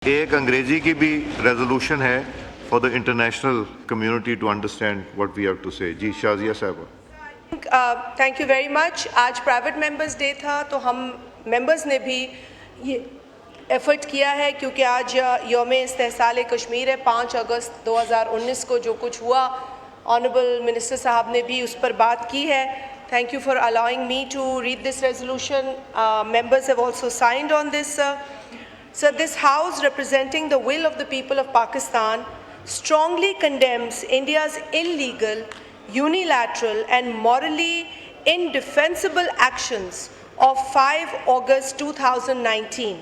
एक अंग्रेजी की भी रेजोल्यूशन है for the international community to understand what we have to say. जी शाजिया साहब. Thank you very much. आज प्राइवेट मेंबर्स डे था तो हम मेंबर्स ने भी ये एफर्ट किया है क्योंकि आज यौम-ए-इस्तेहसाल कश्मीर है. 5 अगस्त 2019 को जो कुछ हुआ, ऑनरेबल मिनिस्टर साहब ने भी उस पर बात की है. Thank you for allowing me to read this resolution. Members have also signed on this. So this House, representing the will of the people of Pakistan, strongly condemns India's illegal, unilateral and morally indefensible actions of 5 August 2019,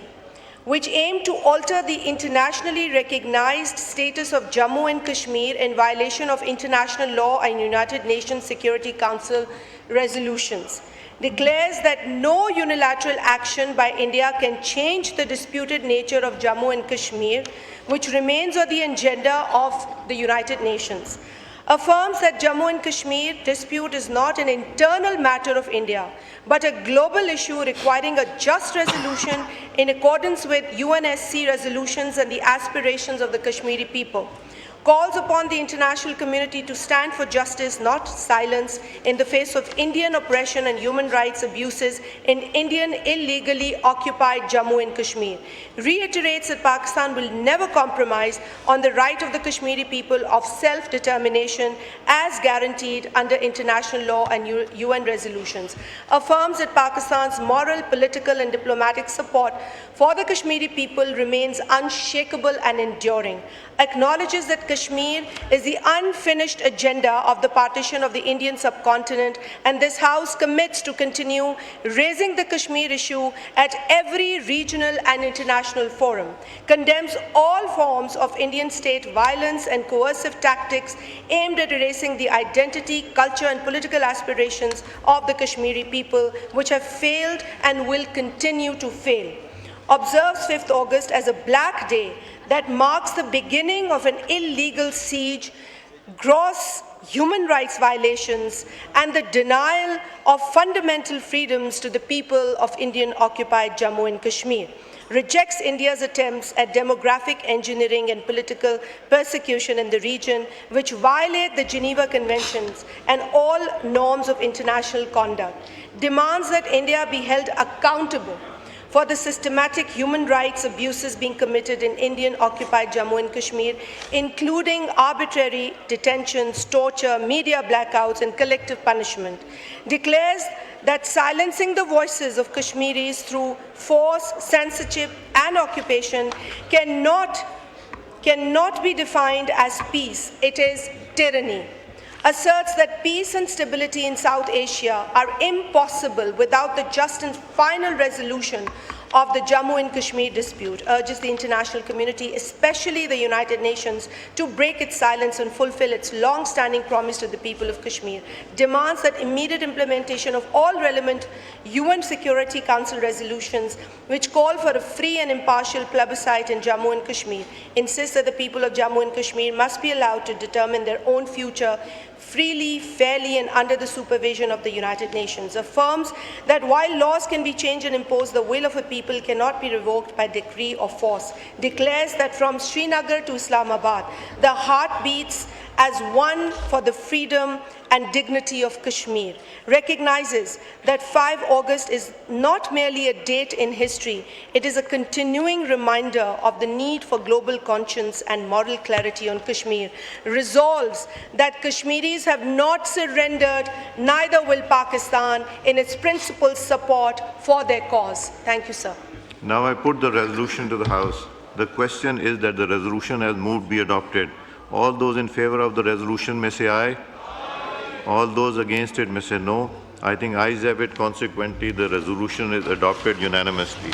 which aim to alter the internationally recognized status of Jammu and Kashmir in violation of international law and United Nations Security Council resolutions, declares that no unilateral action by India can change the disputed nature of Jammu and Kashmir, which remains on the agenda of the United Nations, affirms that Jammu and Kashmir dispute is not an internal matter of India, but a global issue requiring a just resolution in accordance with UNSC resolutions and the aspirations of the Kashmiri people, calls upon the international community to stand for justice, not silence, in the face of Indian oppression and human rights abuses in Indian illegally occupied Jammu and Kashmir, reiterates that Pakistan will never compromise on the right of the Kashmiri people of self-determination as guaranteed under international law and UN resolutions, affirms that Pakistan's moral, political and diplomatic support for the Kashmiri people remains unshakable and enduring, acknowledges that Kashmir is the unfinished agenda of the partition of the Indian subcontinent, and this House commits to continue raising the Kashmir issue at every regional and international forum, condemns all forms of Indian state violence and coercive tactics aimed at erasing the identity, culture and political aspirations of the Kashmiri people, which have failed and will continue to fail. Observes 5th August as a black day that marks the beginning of an illegal siege, gross human rights violations, and the denial of fundamental freedoms to the people of Indian-occupied Jammu and Kashmir. Rejects India's attempts at demographic engineering and political persecution in the region, which violate the Geneva Conventions and all norms of international conduct. Demands that India be held accountable for the systematic human rights abuses being committed in Indian-occupied Jammu and Kashmir, including arbitrary detentions, torture, media blackouts, and collective punishment. Declares that silencing the voices of Kashmiris through force, censorship, and occupation cannot be defined as peace. It is tyranny. Asserts that peace and stability in South Asia are impossible without the just and final resolution of the Jammu and Kashmir dispute, urges the international community, especially the United Nations, to break its silence and fulfill its long-standing promise to the people of Kashmir, demands that immediate implementation of all relevant UN Security Council resolutions which call for a free and impartial plebiscite in Jammu and Kashmir, insists that the people of Jammu and Kashmir must be allowed to determine their own future freely, fairly, and under the supervision of the United Nations, affirms that while laws can be changed and imposed, the will of a people cannot be revoked by decree or force, declares that from Srinagar to Islamabad, the heart beats as one for the freedom and dignity of Kashmir, recognizes that 5 August is not merely a date in history, it is a continuing reminder of the need for global conscience and moral clarity on Kashmir, resolves that Kashmiris have not surrendered, neither will Pakistan, in its principled support for their cause. Thank you, sir. Now I put the resolution to the House. The question is that the resolution as moved be adopted. All those in favor of the resolution may say aye. All those against it may say no. I think ayes have it. Consequently, the resolution is adopted unanimously.